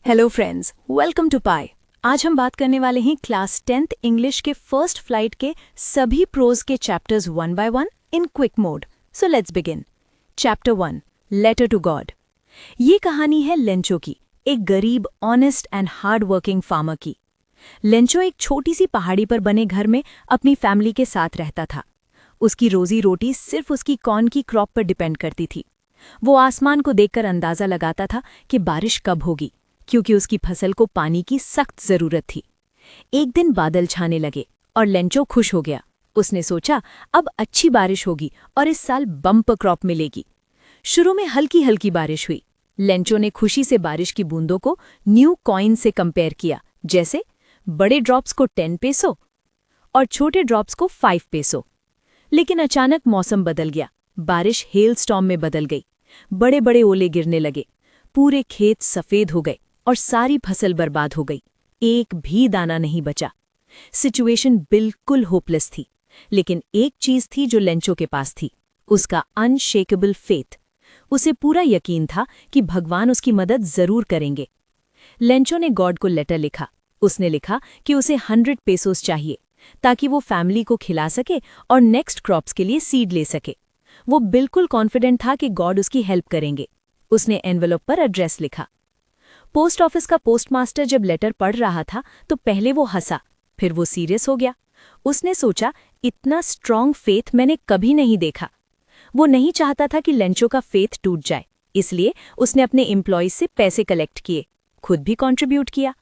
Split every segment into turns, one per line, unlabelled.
Hello friends, welcome to Pi. आज हम बात करने वाले हैं क्लास 10th इंग्लिश के फर्स्ट फ्लाइट के सभी प्रोज के chapters one by one in quick mode. So let's begin. Chapter 1, letter to God. ये कहानी है लेंचो की, एक गरीब, honest and hard working farmer की। लेंचो एक छोटी सी पहाड़ी पर बने घर में अपनी फैमिली के साथ रहता था। उसकी रोजी रोटी सिर्फ उसकी कॉर्न की क्रॉप पर डिपेंड करती थी। वो आसमान को देखकर अंदाजा लगाता था कि बारिश कब होगी, क्योंकि उसकी फसल को पानी की सख्त जरूरत थी। एक दिन बादल छाने लगे और लेंचो खुश हो गया। उसने सोचा अब अच्छी बारिश होगी और इस साल बम्पर क्रॉप मिलेगी। शुरू में हल्की हल्की बारिश हुई। लेंचो ने खुशी से बारिश की बूंदों को न्यू कॉइन से कंपेयर किया, जैसे बड़े ड्रॉप्स को 10 पेसो और छोटे ड्रॉप्स को 5 पेसो। लेकिन अचानक मौसम बदल गया। बारिश हेल स्टॉर्म में बदल गई। बड़े बड़े ओले गिरने लगे। पूरे खेत सफेद हो गए और सारी फसल बर्बाद हो गई। एक भी दाना नहीं बचा। सिचुएशन बिल्कुल होपलेस थी। लेकिन एक चीज थी जो लेंचो के पास थी, उसका अनशेकेबल फेथ। उसे पूरा यकीन था कि भगवान उसकी मदद जरूर करेंगे। लेंचो ने गॉड को लेटर लिखा। उसने लिखा कि उसे 100 पेसोस चाहिए ताकि वो फैमिली को खिला सके और नेक्स्ट क्रॉप्स के लिए सीड ले सके। वो बिल्कुल कॉन्फिडेंट था कि गॉड उसकी हेल्प करेंगे। उसने एनवेलप पर एड्रेस लिखा। पोस्ट ऑफिस का पोस्टमास्टर जब लेटर पढ़ रहा था तो पहले वो हंसा, फिर वो सीरियस हो गया। उसने सोचा, इतना स्ट्रॉन्ग फेथ मैंने कभी नहीं देखा। वो नहीं चाहता था कि लेंचो का फेथ टूट जाए, इसलिए उसने अपने एम्प्लॉयज से पैसे कलेक्ट किए, खुद भी कंट्रीब्यूट किया।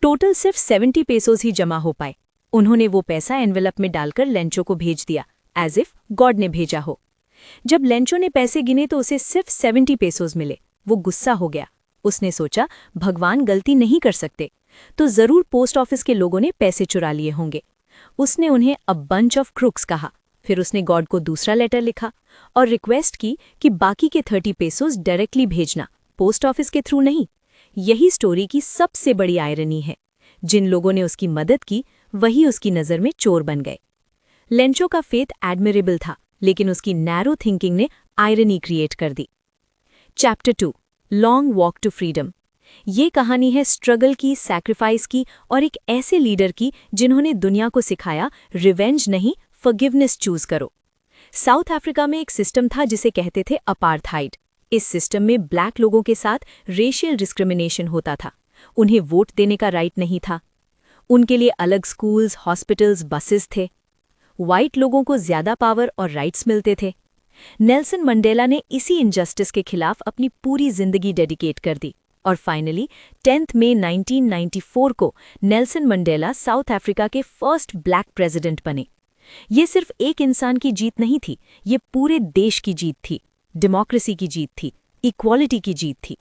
टोटल सिर्फ 70 पेसोस ही जमा हो पाए। उन्होंने वो पैसा एनवेलप में डालकर लेंचो को भेज दिया, एज इफ गॉड ने भेजा हो। जब लेंचो ने पैसे गिने तो उसे सिर्फ 70 पेसोस मिले। वो गुस्सा हो गया। उसने सोचा, भगवान गलती नहीं कर सकते, तो जरूर पोस्ट ऑफिस के लोगों ने पैसे चुरा लिए होंगे। उसने उन्हें अ बंच ऑफ क्रुक्स कहा। फिर उसने गॉड को दूसरा लेटर लिखा और रिक्वेस्ट की कि बाकी के 30 पेसोस डायरेक्टली भेजना, पोस्ट ऑफिस के थ्रू नहीं। यही स्टोरी की सबसे बड़ी आयरनी है। जिन लोगों ने उसकी मदद की वही उसकी नज़र में चोर बन गए। लेंचो का फेथ एडमिरेबल था, लेकिन उसकी नैरो थिंकिंग ने आयरनी क्रिएट कर दी। Chapter 2, long walk to freedom. ये कहानी है स्ट्रगल की, सैक्रिफाइस की और एक ऐसे लीडर की जिन्होंने दुनिया को सिखाया, रिवेंज नहीं, फॉरगिवनेस चूज करो। साउथ अफ्रीका में एक सिस्टम था जिसे कहते थे अपार्थाइड। इस सिस्टम में ब्लैक लोगों के साथ रेशियल डिस्क्रिमिनेशन होता था। उन्हें वोट देने का राइट नहीं था। उनके लिए अलग स्कूल्स, हॉस्पिटल्स, बसेस थे। व्हाइट लोगों को ज्यादा पावर और राइट्स मिलते थे। नेल्सन मंडेला ने इसी इनजस्टिस के खिलाफ अपनी पूरी जिंदगी डेडिकेट कर दी और फाइनली 10 मई 1994 को नेल्सन मंडेला साउथ अफ्रीका के फर्स्ट ब्लैक प्रेसिडेंट बने। ये सिर्फ एक इंसान की जीत नहीं थी, ये पूरे देश की जीत थी, डेमोक्रेसी की जीत थी, इक्वालिटी की जीत थी।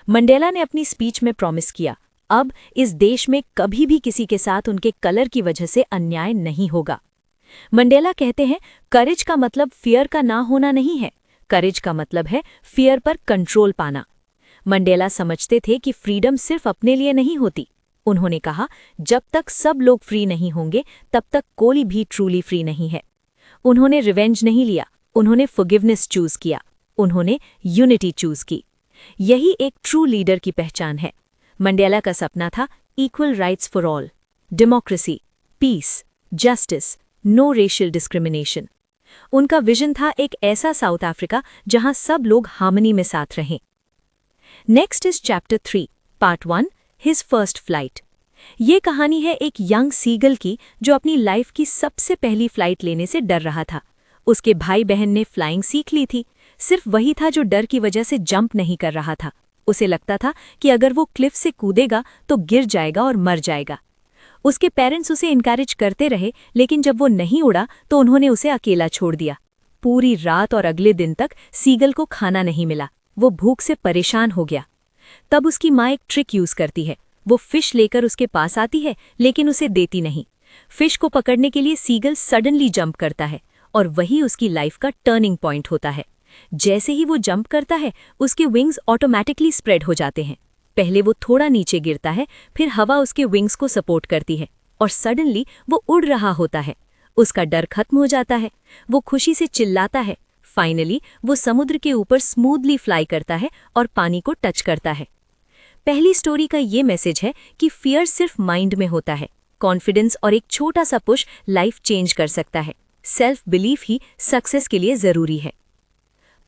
मंडेला ने अपनी स्पीच में प्रॉमिस किया, अब इस देश में कभी भी किसी के साथ उनके कलर की वजह से अन्याय नहीं होगा। मंडेला कहते हैं, करेज का मतलब फियर का ना होना नहीं है, करेज का मतलब है फियर पर कंट्रोल पाना। मंडेला समझते थे कि फ्रीडम सिर्फ अपने लिए नहीं होती। उन्होंने कहा, जब तक सब लोग फ्री नहीं होंगे तब तक कोई भी ट्रूली फ्री नहीं है। उन्होंने रिवेंज नहीं लिया, उन्होंने फॉरगिवनेस चूज किया, उन्होंने यूनिटी चूज की। यही एक ट्रू लीडर की पहचान है। मंडेला का सपना था equal rights for all, democracy, peace, justice, no racial discrimination. उनका विजन था एक ऐसा साउथ अफ्रीका जहां सब लोग हार्मनी में साथ रहें। Next is chapter 3, part 1, his first flight. ये कहानी है एक यंग सीगल की जो अपनी लाइफ की सबसे पहली फ्लाइट लेने से डर रहा था। उसके भाई बहन ने फ्लाइंग सीख ली थी, सिर्फ वही था जो डर की वजह से जंप नहीं कर रहा था। उसे लगता था कि अगर वो क्लिफ से कूदेगा तो गिर जाएगा और मर जाएगा। उसके पेरेंट्स उसे इनकरेज करते रहे, लेकिन जब वो नहीं उड़ा तो उन्होंने उसे अकेला छोड़ दिया। पूरी रात और अगले दिन तक सीगल को खाना नहीं मिला। वो भूख से परेशान हो गया। तब उसकी माँ एक ट्रिक यूज करती है। वो फिश लेकर उसके पास आती है, लेकिन उसे देती नहीं। फिश को पकड़ने के लिए सीगल सडनली जंप करता है और वही उसकी लाइफ का टर्निंग पॉइंट होता है। जैसे ही वो जंप करता है, उसके विंग्स ऑटोमेटिकली स्प्रेड हो जाते हैं। पहले वो थोड़ा नीचे गिरता है, फिर हवा उसके विंग्स को सपोर्ट करती है और सडनली वो उड़ रहा होता है। उसका डर खत्म हो जाता है। वो खुशी से चिल्लाता है। फाइनली वो समुद्र के ऊपर स्मूथली फ्लाई करता है और पानी को टच करता है। पहली स्टोरी का ये मैसेज है कि फियर सिर्फ माइंड में होता है, कॉन्फिडेंस और एक छोटा सा पुश लाइफ चेंज कर सकता है। सेल्फ बिलीफ ही सक्सेस के लिए जरूरी है।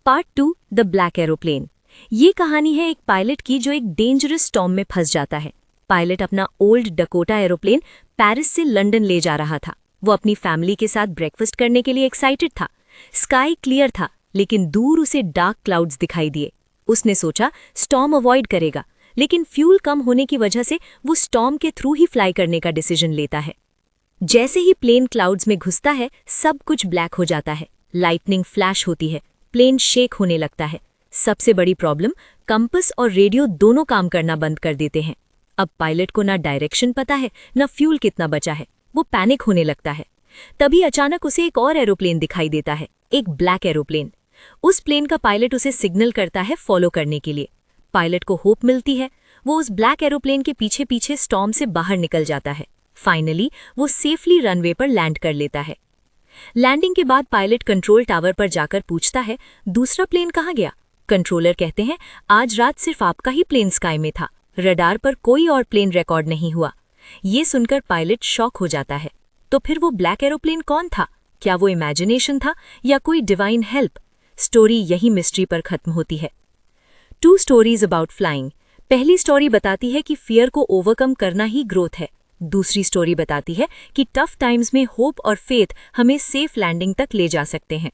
Part 2, the black aeroplane. ये कहानी है एक पायलट की जो एक डेंजरस स्टॉर्म में फंस जाता है। पायलट अपना ओल्ड डकोटा एरोप्लेन पेरिस से लंदन ले जा रहा था। वो अपनी फैमिली के साथ ब्रेकफास्ट करने के लिए एक्साइटेड था। स्काई क्लियर था, लेकिन दूर उसे डार्क क्लाउड्स दिखाई दिए। उसने सोचा स्टॉर्म अवॉइड करेगा, लेकिन फ्यूल कम होने की वजह से वो स्टॉर्म के थ्रू ही फ्लाई करने का डिसीजन लेता है। जैसे ही प्लेन क्लाउड्स में घुसता है, सब कुछ ब्लैक हो जाता है। लाइटनिंग फ्लैश होती है, प्लेन शेक होने लगता है। सबसे बड़ी प्रॉब्लम, कंपास और रेडियो दोनों काम करना बंद कर देते हैं। अब पायलट को ना डायरेक्शन पता है, ना फ्यूल कितना बचा है। वो पैनिक होने लगता है। तभी अचानक उसे एक और एरोप्लेन दिखाई देता है, एक ब्लैक एरोप्लेन। उस प्लेन का पायलट उसे सिग्नल करता है फॉलो करने के लिए। पायलट को होप मिलती है। वो उस ब्लैक एरोप्लेन के पीछे पीछे स्टॉर्म से बाहर निकल जाता है। फाइनली वो सेफली रनवे पर लैंड कर लेता है। लैंडिंग के बाद पायलट कंट्रोल टावर पर जाकर पूछता है, दूसरा प्लेन कहाँ गया? कंट्रोलर कहते हैं, आज रात सिर्फ आपका ही प्लेन स्काई में था, रडार पर कोई और प्लेन रिकॉर्ड नहीं हुआ। ये सुनकर पायलट शॉक हो जाता है। तो फिर वो ब्लैक एरोप्लेन कौन था? क्या वो इमेजिनेशन था या कोई डिवाइन हेल्प? स्टोरी यही मिस्ट्री पर खत्म होती है। 2 स्टोरीज अबाउट फ्लाइंग। पहली स्टोरी बताती है कि फियर को ओवरकम करना ही ग्रोथ है। दूसरी स्टोरी बताती है कि टफ टाइम्स में होप और फेथ हमें सेफ लैंडिंग तक ले जा सकते हैं।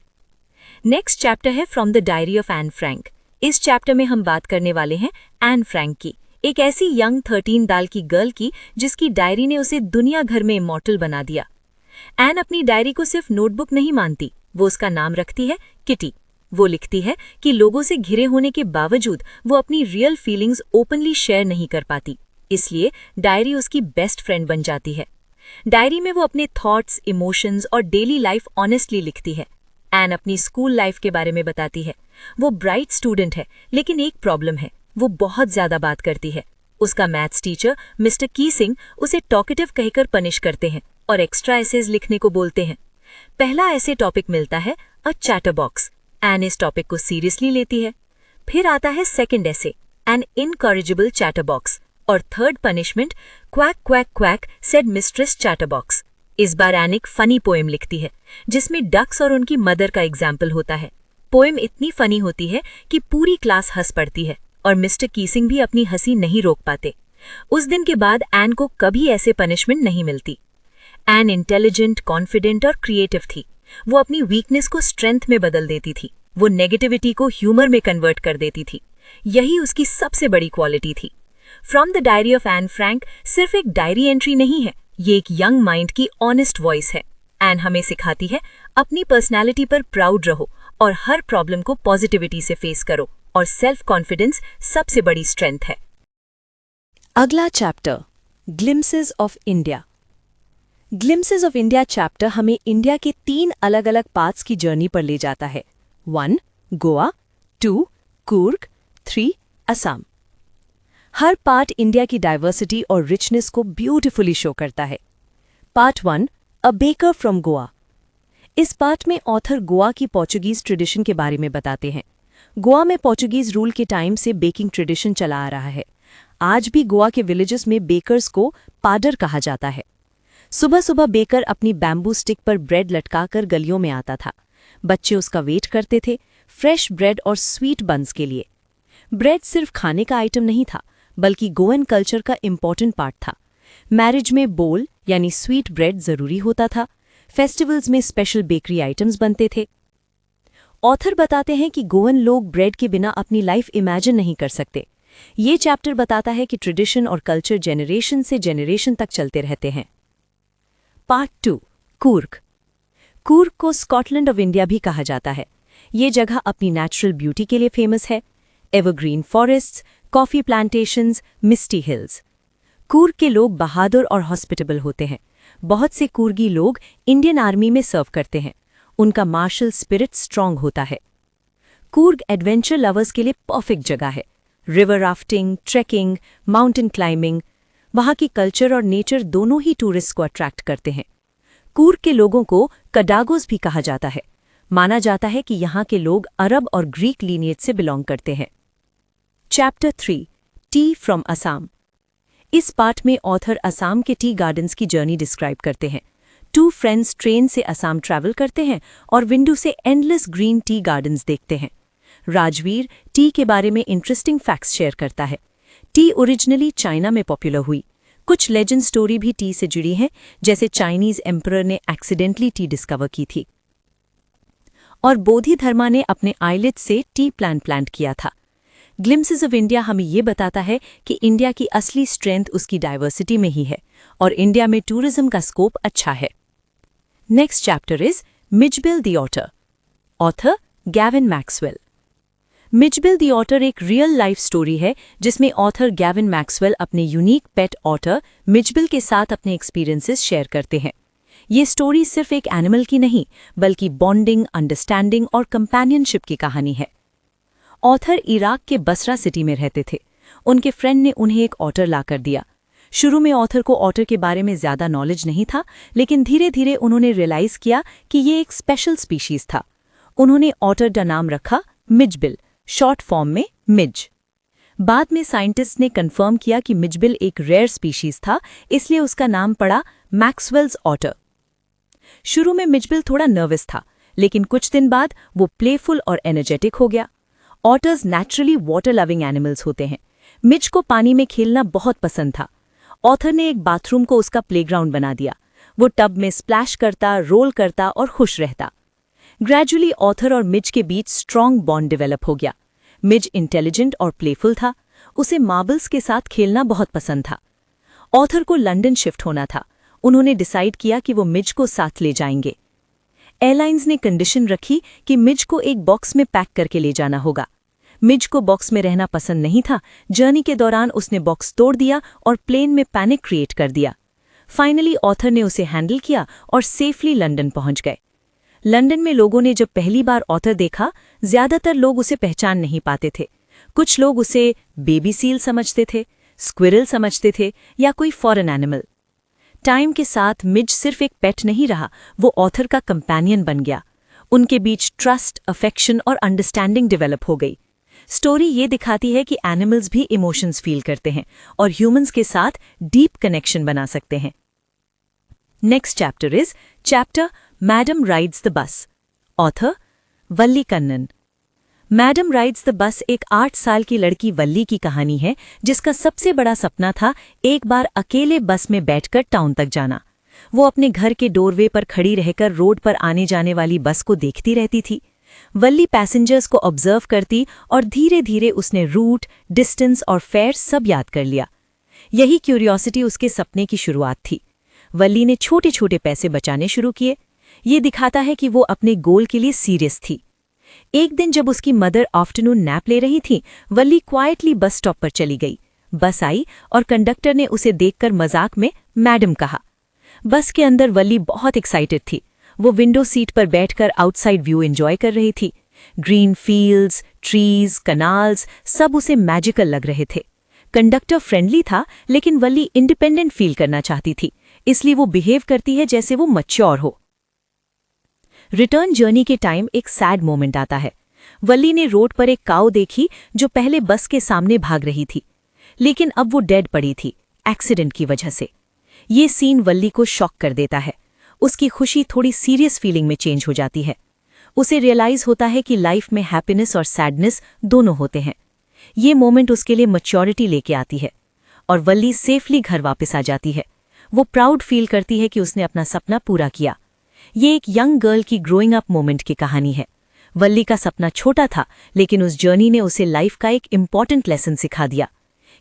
नेक्स्ट चैप्टर है from the diary of Anne Frank. इस चैप्टर में हम बात करने वाले हैं एन फ्रैंक की, एक ऐसी यंग 13 साल की गर्ल की जिसकी डायरी ने उसे दुनिया भर में इमॉर्टल बना दिया। एन अपनी डायरी को सिर्फ नोटबुक नहीं मानती, वो उसका नाम रखती है किटी। वो लिखती है कि लोगों से घिरे होने के बावजूद वो अपनी रियल फीलिंग्स ओपनली शेयर नहीं कर पाती, इसलिए डायरी उसकी बेस्ट फ्रेंड बन जाती है। डायरी में वो अपने थॉट्स, इमोशंस और डेली लाइफ ऑनेस्टली लिखती है। एन अपनी स्कूल लाइफ के बारे में बताती है। वो ब्राइट स्टूडेंट है, लेकिन एक प्रॉब्लम है, वो बहुत ज्यादा बात करती है। उसका मैथ्स टीचर मिस्टर कीसिंग उसे टॉकेटिव कहकर पनिश करते हैं और एक्स्ट्रा एसेज लिखने को बोलते हैं। पहला ऐसे टॉपिक मिलता है अ चैटर बॉक्स। एन इस टॉपिक को सीरियसली लेती है। फिर आता है सेकंड ऐसे, एन इनकॉरिजिबल चैटर बॉक्स, और third punishment, quack quack quack said mistress chatter box. इस बार एन एक फनी पोएम लिखती है जिसमें डक्स और उनकी मदर का एग्जाम्पल होता है। पोएम इतनी फनी होती है कि पूरी क्लास हंस पड़ती है और मिस्टर कीसिंग भी अपनी हंसी नहीं रोक पाते। उस दिन के बाद एन को कभी ऐसे पनिशमेंट नहीं मिलती। एन इंटेलिजेंट, कॉन्फिडेंट और क्रिएटिव थी। वो अपनी वीकनेस को स्ट्रेंथ में बदल देती थी। वो नेगेटिविटी को ह्यूमर में कन्वर्ट कर देती थी। यही उसकी सबसे बड़ी क्वालिटी थी। From the diary of Anne Frank सिर्फ एक डायरी एंट्री नहीं है, ये एक यंग माइंड की ऑनेस्ट वॉइस है। एन हमें सिखाती है, अपनी पर्सनैलिटी पर प्राउड रहो और हर प्रॉब्लम को पॉजिटिविटी से फेस करो, और सेल्फ कॉन्फिडेंस सबसे बड़ी स्ट्रेंथ है।
अगला chapter, glimpses of India. Glimpses of India chapter हमें इंडिया के 3 अलग अलग पार्ट्स की जर्नी पर ले जाता है। 1 गोवा, 2 कूर्ग, 3 असम। हर पार्ट इंडिया की डाइवर्सिटी और रिचनेस को ब्यूटीफुली शो करता है। Part 1, a baker from Goa. इस पार्ट में ऑथर गोवा की पोर्चुगीज ट्रेडिशन के बारे में बताते हैं। गोवा में पोर्चुगीज रूल के टाइम से बेकिंग ट्रेडिशन चला आ रहा है। आज भी गोवा के विलेजेस में बेकर्स को पाडर कहा जाता है। सुबह सुबह बेकर अपनी बैम्बू स्टिक पर ब्रेड लटकाकर गलियों में आता था। बच्चे उसका वेट करते थे, फ्रेश ब्रेड और स्वीट बन्स के लिए। ब्रेड सिर्फ खाने का आइटम नहीं था, बल्कि गोवन कल्चर का इम्पॉर्टेंट पार्ट था। मैरिज में बोल यानी स्वीट ब्रेड जरूरी होता था। फेस्टिवल्स में स्पेशल बेकरी आइटम्स बनते थे। ऑथर बताते हैं कि गोवन लोग ब्रेड के बिना अपनी लाइफ इमेजिन नहीं कर सकते। ये चैप्टर बताता है कि ट्रेडिशन और कल्चर जेनरेशन से जेनरेशन तक चलते रहते हैं। पार्ट 2, कूर्ग। कूर्ग को स्कॉटलैंड ऑफ इंडिया भी कहा जाता है। ये जगह अपनी नेचुरल ब्यूटी के लिए फेमस है। एवरग्रीन फॉरेस्ट्स, कॉफी प्लांटेशंस, मिस्टी हिल्स। कूर्ग के लोग बहादुर और हॉस्पिटेबल होते हैं। बहुत से कूर्गी लोग इंडियन आर्मी में सर्व करते हैं। उनका मार्शल स्पिरिट स्ट्रांग होता है। कूर्ग एडवेंचर लवर्स के लिए परफेक्ट जगह है। River rafting, trekking, mountain climbing, वहाँ की कल्चर और नेचर दोनों ही टूरिस्ट को अट्रैक्ट करते हैं। कूर्ग के लोगों को कडागोस भी कहा जाता है। माना जाता है कि यहाँ के लोग अरब और ग्रीक लीनिएज से बिलोंग करते हैं। Chapter 3, T from Assam. इस पार्ट में ऑथर असम के टी गार्डन्स की जर्नी डिस्क्राइब करते हैं। 2 फ्रेंड्स ट्रेन से असम ट्रैवल करते हैं और विंडो से एंडलेस ग्रीन टी गार्डन्स देखते हैं। राजवीर टी के बारे में इंटरेस्टिंग फैक्ट्स शेयर करता है। टी ओरिजिनली चाइना में पॉपुलर हुई। कुछ लेजेंड स्टोरी भी टी से जुड़ी हैं, जैसे चाइनीज एम्परर ने एक्सीडेंटली टी डिस्कवर की थी और बोधि धर्मा ने अपने आइलेट से टी प्लांट किया था। ग्लिम्सेस ऑफ इंडिया हमें ये बताता है कि इंडिया की असली स्ट्रेंथ उसकी डाइवर्सिटी में ही है और इंडिया में टूरिज्म का स्कोप अच्छा है। Next chapter is Mijbil the otter. Author Gavin Maxwell. Mijbil the otter एक रियल लाइफ स्टोरी है जिसमें ऑथर गैविन मैक्सवेल अपने यूनिक पेट ऑटर मिचबिल के साथ अपने एक्सपीरियंसेस शेयर करते हैं। ये स्टोरी सिर्फ एक एनिमल की नहीं, बल्कि बॉन्डिंग, अंडरस्टैंडिंग और कंपेनियनशिप की कहानी है। ऑथर इराक के बसरा सिटी में रहते थे। उनके फ्रेंड ने उन्हें एक ऑटर लाकर दिया। शुरू में ऑथर को ऑटर के बारे में ज्यादा नॉलेज नहीं था, लेकिन धीरे धीरे उन्होंने रियलाइज किया कि ये एक स्पेशल स्पीशीज था। उन्होंने ऑटर का नाम रखा मिचबिल, शॉर्ट फॉर्म में मिज। बाद में साइंटिस्ट ने कंफर्म किया कि मिचबिल एक रेयर स्पीशीज था, इसलिए उसका नाम पड़ा मैक्सवेल्स ऑटर। शुरू में मिचबिल थोड़ा नर्वस था, लेकिन कुछ दिन बाद वो प्लेफुल और एनर्जेटिक हो गया। Otters naturally water loving animals होते हैं। मिच को पानी में खेलना बहुत पसंद था। ऑथर ने एक बाथरूम को उसका प्लेग्राउंड बना दिया। वो टब में स्प्लैश करता, रोल करता और खुश रहता। ग्रेजुअली ऑथर और मिच के बीच स्ट्रॉन्ग बॉन्ड डेवलप हो गया। मिच इंटेलिजेंट और प्लेफुल था। उसे मार्बल्स के साथ खेलना बहुत पसंद था। ऑथर को लंदन शिफ्ट होना था। उन्होंने डिसाइड किया कि वो मिच को साथ ले जाएंगे। एयरलाइंस ने कंडीशन रखी कि मिच को एक बॉक्स में पैक करके ले जाना होगा। मिच को बॉक्स में रहना पसंद नहीं था। जर्नी के दौरान उसने बॉक्स तोड़ दिया और प्लेन में पैनिक क्रिएट कर दिया। फाइनली ऑथर ने उसे हैंडल किया और सेफली लंदन पहुंच गए। लंदन में लोगों ने जब पहली बार ऑथर देखा, ज्यादातर लोग उसे पहचान नहीं पाते थे। कुछ लोग उसे बेबी सील समझते थे, स्क्विरल समझते थे या कोई फॉरेन एनिमल। टाइम के साथ मिच सिर्फ एक पेट नहीं रहा, वो ऑथर का कंपेनियन बन गया। उनके बीच ट्रस्ट, अफेक्शन और अंडरस्टैंडिंग डेवलप हो गई। स्टोरी ये दिखाती है कि एनिमल्स भी इमोशंस फील करते हैं और ह्यूमंस के साथ डीप कनेक्शन बना सकते हैं। Next chapter is chapter madam rides the bus. Author Valli Kannan. Madam rides the bus एक 8 साल की लड़की वल्ली की कहानी है, जिसका सबसे बड़ा सपना था एक बार अकेले बस में बैठकर टाउन तक जाना। वो अपने घर के डोरवे पर खड़ी रहकर रोड पर आने जाने वाली बस को देखती रहती थी। वल्ली पैसेंजर्स को ऑब्जर्व करती और धीरे धीरे उसने रूट, डिस्टेंस और फेयर सब याद कर लिया। यही क्यूरियोसिटी उसके सपने की शुरुआत थी। वल्ली ने छोटे छोटे पैसे बचाने शुरू किए। ये दिखाता है कि वो अपने गोल के लिए सीरियस थी। एक दिन जब उसकी मदर आफ्टरनून नैप ले रही थी, वल्ली क्वाइटली बस स्टॉप पर चली गई। बस आई और कंडक्टर ने उसे देखकर मजाक में मैडम कहा। बस के अंदर वल्ली बहुत एक्साइटेड थी। वो विंडो सीट पर बैठकर आउटसाइड व्यू एंजॉय कर रही थी। ग्रीन फील्ड्स, ट्रीज, कनाल्स सब उसे मैजिकल लग रहे थे। कंडक्टर फ्रेंडली था, लेकिन वल्ली इंडिपेंडेंट फील करना चाहती थी, इसलिए वो बिहेव करती है जैसे वो मैच्योर हो। रिटर्न जर्नी के टाइम एक सैड मोमेंट आता है। वल्ली ने रोड पर एक काऊ देखी जो पहले बस के सामने भाग रही थी, लेकिन अब वो डेड पड़ी थी एक्सीडेंट की वजह से। ये सीन वल्ली को शॉक कर देता है। उसकी खुशी थोड़ी सीरियस फीलिंग में चेंज हो जाती है। उसे रियलाइज होता है कि लाइफ में हैप्पीनेस और सैडनेस दोनों होते हैं। ये मोमेंट उसके लिए मैच्योरिटी लेके आती है और वल्ली सेफली घर वापस आ जाती है। वो प्राउड फील करती है कि उसने अपना सपना पूरा किया। ये एक यंग गर्ल की ग्रोइंग अप मोमेंट की कहानी है। वल्ली का सपना छोटा था, लेकिन उस जर्नी ने उसे लाइफ का एक इम्पॉर्टेंट लेसन सिखा दिया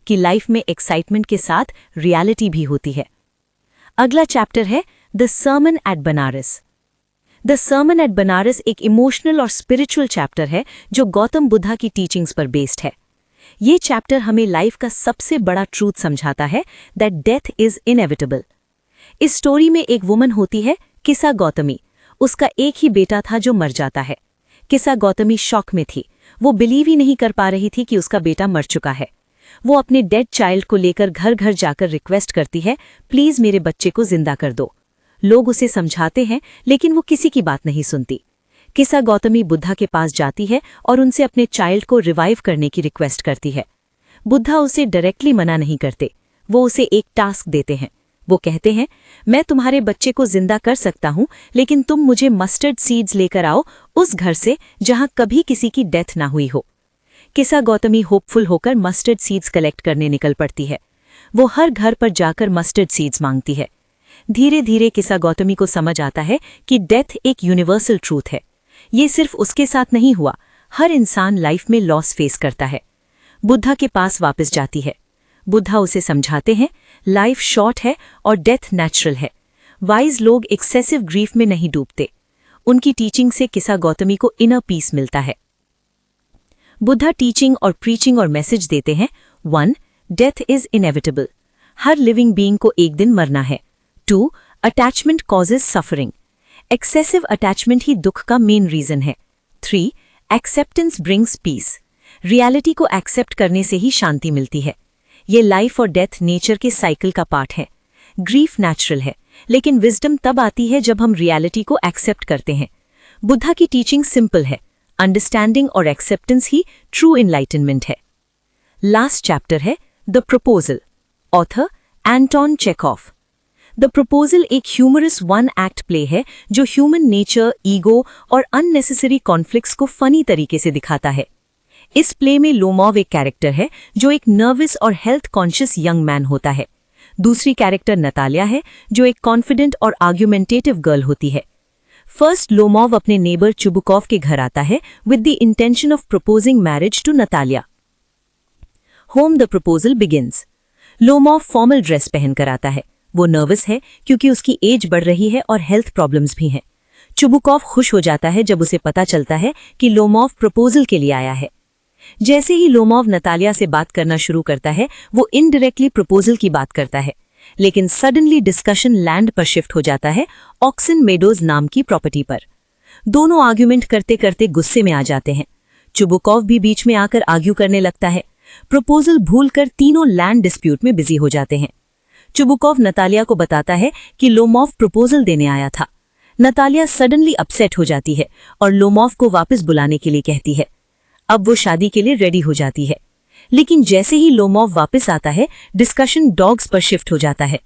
कि लाइफ में एक्साइटमेंट के साथ रियलिटी भी होती है। अगला चैप्टर है the sermon at Banaras. The sermon at Banaras एक इमोशनल और स्पिरिचुअल चैप्टर है जो गौतम बुद्धा की टीचिंग्स पर बेस्ड है। ये चैप्टर हमें लाइफ का सबसे बड़ा ट्रूथ समझाता है दैट डेथ इज इनएविटेबल। इस स्टोरी में एक वुमन होती है किसा गौतमी। उसका एक ही बेटा था जो मर जाता है। किसा गौतमी शॉक में थी। वो बिलीव ही नहीं कर पा रही थी कि उसका बेटा मर चुका है। वो अपने डेड चाइल्ड को लेकर घर घर जाकर रिक्वेस्ट करती है, प्लीज मेरे बच्चे को जिंदा कर दो। लोग उसे समझाते हैं, लेकिन वो किसी की बात नहीं सुनती। किसा गौतमी बुद्धा के पास जाती है और उनसे अपने चाइल्ड को रिवाइव करने की रिक्वेस्ट करती है। बुद्धा उसे डायरेक्टली मना नहीं करते, वो उसे एक टास्क देते हैं। वो कहते हैं, मैं तुम्हारे बच्चे को जिंदा कर सकता हूं, लेकिन तुम मुझे मस्टर्ड सीड्स लेकर आओ उस घर से जहां कभी किसी की डेथ ना हुई हो। किसा गौतमी होपफुल होकर मस्टर्ड सीड्स कलेक्ट करने निकल पड़ती है। वो हर घर पर जाकर मस्टर्ड सीड्स मांगती है। धीरे धीरे किसा गौतमी को समझ आता है कि डेथ एक यूनिवर्सल ट्रूथ है। ये सिर्फ उसके साथ नहीं हुआ, हर इंसान लाइफ में लॉस फेस करता है। बुद्धा के पास वापस जाती है। बुद्धा उसे समझाते हैं, लाइफ शॉर्ट है और डेथ नेचुरल है। वाइज लोग एक्सेसिव ग्रीफ में नहीं डूबते। उनकी टीचिंग से किसा गौतमी को इनर पीस मिलता है। बुद्धा टीचिंग और प्रीचिंग और मैसेज देते हैं। 1. डेथ इज इनएविटेबल, हर लिविंग बीइंग को एक दिन मरना है। 2. Attachment causes suffering, excessive attachment ही दुख का मेन रीजन है। 3. एक्सेप्टेंस ब्रिंग्स पीस, रियलिटी को एक्सेप्ट करने से ही शांति मिलती है। ये लाइफ और डेथ नेचर के साइकिल का पार्ट है। ग्रीफ नेचुरल है, लेकिन विजडम तब आती है जब हम रियलिटी को एक्सेप्ट करते हैं। बुद्धा की टीचिंग सिंपल है, अंडरस्टैंडिंग और एक्सेप्टेंस ही ट्रू इनलाइटनमेंट है। लास्ट चैप्टर है the proposal, author Anton Chekhov. The proposal एक ह्यूमरस वन एक्ट प्ले है जो ह्यूमन नेचर, ईगो और अननेसेसरी कॉन्फ्लिक्ट्स को फनी तरीके से दिखाता है। इस प्ले में लोमोव एक कैरेक्टर है जो एक नर्वस और हेल्थ कॉन्शियस यंग मैन होता है। दूसरी कैरेक्टर नतालिया है जो एक कॉन्फिडेंट और आर्ग्यूमेंटेटिव गर्ल होती है। फर्स्ट लोमोव अपने नेबर चुबुकॉव के घर आता है with the intention of proposing marriage to Natalia. Home the proposal begins. Lomov formal dress पहनकर आता है। वो नर्वस है क्योंकि उसकी एज बढ़ रही है और हेल्थ प्रॉब्लम्स भी हैं। चुबुकॉव खुश हो जाता है जब उसे पता चलता है कि लोमोव प्रपोजल के लिए आया है। जैसे ही लोमोव नतालिया से बात करना शुरू करता है, वो इनडायरेक्टली प्रपोजल की बात करता है, लेकिन सडनली डिस्कशन लैंड पर शिफ्ट हो जाता है, ऑक्सन मेडोज नाम की प्रॉपर्टी पर। दोनों आर्ग्यूमेंट करते करते गुस्से में आ जाते हैं। चुबुकॉव भी बीच में आकर आर्ग्यू करने लगता है। प्रपोजल भूलकर तीनों लैंड डिस्प्यूट में बिजी हो जाते हैं। चुबुकॉव नतालिया को बताता है कि लोमोव प्रपोजल देने आया था। नतालिया सडनली अपसेट हो जाती है और लोमोव को वापस बुलाने के लिए कहती है। अब वो शादी के लिए रेडी हो जाती है, लेकिन जैसे ही लोमोव वापस आता है, डिस्कशन डॉग्स पर शिफ्ट हो जाता है।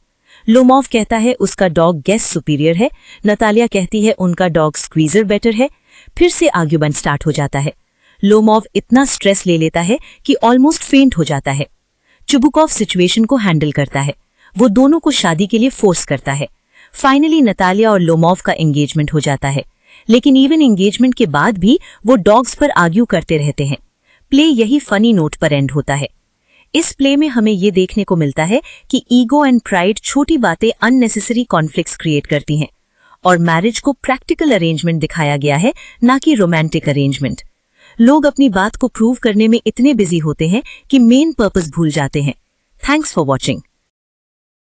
लोमोव कहता है उसका डॉग गेस्ट सुपीरियर है, नतालिया कहती है उनका डॉग स्क्वीजर बेटर है। फिर से आर्ग्यूमेंट स्टार्ट हो जाता है। लोमोव इतना स्ट्रेस ले लेता है कि ऑलमोस्ट फेंट हो जाता है। चुबुकॉव सिचुएशन को हैंडल करता है। वो दोनों को शादी के लिए फोर्स करता है। फाइनली नतालिया और लोमोव का एंगेजमेंट हो जाता है, लेकिन इवन एंगेजमेंट के बाद भी वो डॉग्स पर आर्ग्यू करते रहते हैं। प्ले यही फनी नोट पर एंड होता है। इस प्ले में हमें ये देखने को मिलता है कि ईगो एंड प्राइड छोटी बातें अननेसेसरी कॉन्फ्लिक्ट्स क्रिएट करती हैं, और मैरिज को प्रैक्टिकल अरेंजमेंट दिखाया गया है, ना कि रोमांटिक अरेंजमेंट। लोग अपनी बात को प्रूव करने में इतने बिजी होते हैं कि मेन पर्पस भूल जाते हैं। Thanks for watching.